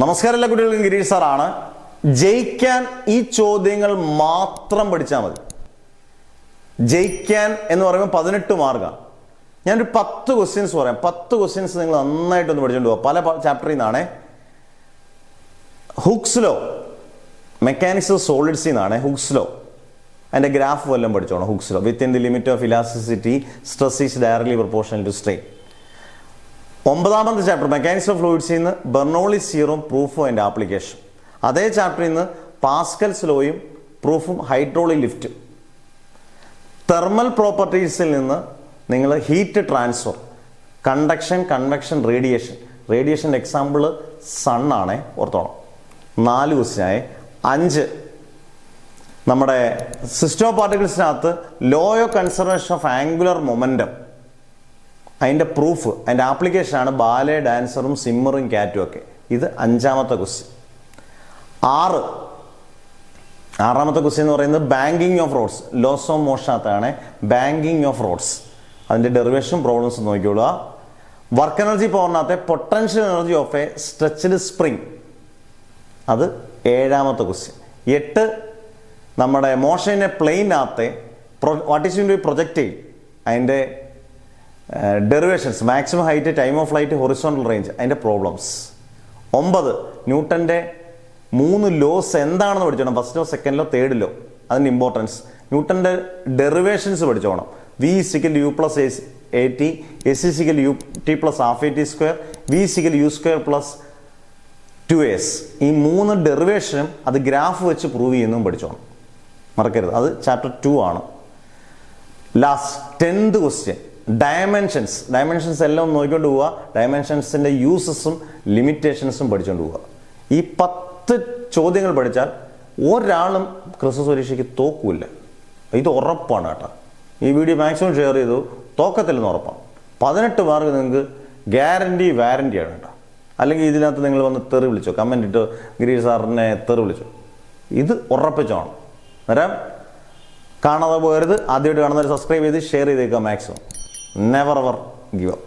നമസ്കാരം എല്ലാ കുട്ടികൾക്കും ഗിരീഷ് സാറാണ്. ജയിക്കാൻ ഈ ചോദ്യങ്ങൾ മാത്രം പഠിച്ചാൽ മതി. ജയിക്കാൻ എന്ന് പറയുമ്പോൾ 18 മാർക്കാണ്. ഞാനൊരു 10 ക്വസ്റ്റ്യൻസ് പറയാം. 10 ക്വസ്റ്റ്യൻസ് നിങ്ങൾ നന്നായിട്ടൊന്ന് പഠിച്ചുകൊണ്ട് പോകാം. പല ചാപ്റ്ററിൽ നിന്നാണ്. ഹുക്സ് ലോ, മെക്കാനിക്സ് ഓഫ് സോളിഡ്സിൽ നിന്നാണ് ഹുക്സ് ലോ. അതിൻ്റെ ഗ്രാഫ് വല്ലതും പഠിച്ചോണം. Hooke's law within the limit of elasticity stress is directly proportional to strain. 9ാമത്തെ ചാപ്റ്റർ മെക്കാനിക്സ് ഓഫ് ഫ്ലൂയിഡ്സിൽ നിന്ന് ബെർണോളിസ് തിയറം പ്രൂഫും അതിൻ്റെ ആപ്ലിക്കേഷൻ. അതേ ചാപ്റ്ററിൽ നിന്ന് പാസ്കൽസ് ലോയും പ്രൂഫും ഹൈഡ്രോളിക് ലിഫ്റ്റും. തെർമൽ പ്രോപ്പർട്ടീസിൽ നിന്ന് നിങ്ങൾ ഹീറ്റ് ട്രാൻസ്ഫർ, കണ്ടക്ഷൻ, കൺവെക്ഷൻ, റേഡിയേഷൻ്റെ എക്സാമ്പിൾ സണ്ണാണേ, ഓർത്തോണം. 4 ക്വസ്റ്റ്യനായി. 5 നമ്മുടെ സിസ്റ്റം ഓഫ് പാർട്ടിക്കിൾസിനകത്ത് law of conservation of angular momentum, അതിൻ്റെ പ്രൂഫ്, അതിൻ്റെ ആപ്ലിക്കേഷനാണ് ബാലെ, ഡാൻസറും സിമ്മറും ക്യാറ്റും ഒക്കെ. ഇത് 5ാമത്തെ ക്വസ്റ്റ്യൻ. 6ാമത്തെ ക്വസ്റ്റ്യൻ എന്ന് പറയുന്നത് banking of roads, laws of മോഷനകത്താണ് ബാങ്കിങ് ഓഫ് റോഡ്സ്. അതിൻ്റെ ഡെറിവേഷൻ പ്രോബ്ലംസ് നോക്കിക്കൊള്ളുക. വർക്ക് എനർജി പവറിനകത്തെ potential energy of a stretched spring, അത് 7ാമത്തെ ക്വസ്റ്റ്യൻ. 8 നമ്മുടെ മോഷനെ പ്ലെയിനകത്തെ വാട്ട് ഈസ് യൂണിറ്റ് പ്രൊജക്റ്റൈൽ, അതിൻ്റെ derivations, maximum height, time of flight, horizontal range, അതിൻ്റെ പ്രോബ്ലംസ്. 9 ന്യൂട്ടൻ്റെ 3 ലോസ് എന്താണെന്ന് പഠിച്ചോണം. First law, second law, third law, അതിൻ്റെ ഇമ്പോർട്ടൻസ്. ന്യൂട്ടൻ്റെ ഡെറിവേഷൻസ് പഠിച്ചോണം. V = U + AT, S = UT + ½ AT², V = U² + 2S. ഈ 3 ഡെറിവേഷനും അത് ഗ്രാഫ് വെച്ച് പ്രൂവ് ചെയ്യുന്നതും പഠിച്ചോണം, മറക്കരുത്. അത് ചാപ്റ്റർ 2 ആണ്. ലാസ്റ്റ് 10th ക്വസ്റ്റ്യൻ ഡയമെൻഷൻസ് എല്ലാം നോക്കിക്കൊണ്ട് പോവുക. ഡയമെൻഷൻസിൻ്റെ യൂസസും ലിമിറ്റേഷൻസും പഠിച്ചുകൊണ്ട് പോവുക. ഈ 10 ചോദ്യങ്ങൾ പഠിച്ചാൽ ഒരാളും ക്രിസ്മസ് പരീക്ഷയ്ക്ക് തോക്കൂല്ല. ഇത് ഉറപ്പാണ് കേട്ടോ. ഈ വീഡിയോ മാക്സിമം ഷെയർ ചെയ്തു. തോക്കത്തില്ലെന്ന് ഉറപ്പാണ്. 18 മാർക്ക് നിങ്ങൾക്ക് വാരണ്ടിയാണ് കേട്ടോ. അല്ലെങ്കിൽ ഇതിനകത്ത് നിങ്ങൾ വന്ന് തെറി വിളിച്ചോ, കമൻറ്റ് ഇട്ടോ, ഗിരീഷ് സാറിനെ തെറി വിളിച്ചോ. ഇത് ഉറപ്പിച്ചോണം. അന്നേരം കാണാതെ പോകരുത്. ആദ്യമായിട്ട് കാണുന്നവർ സബ്സ്ക്രൈബ് ചെയ്ത് ഷെയർ ചെയ്തേക്കുക maximum. Never ever give up.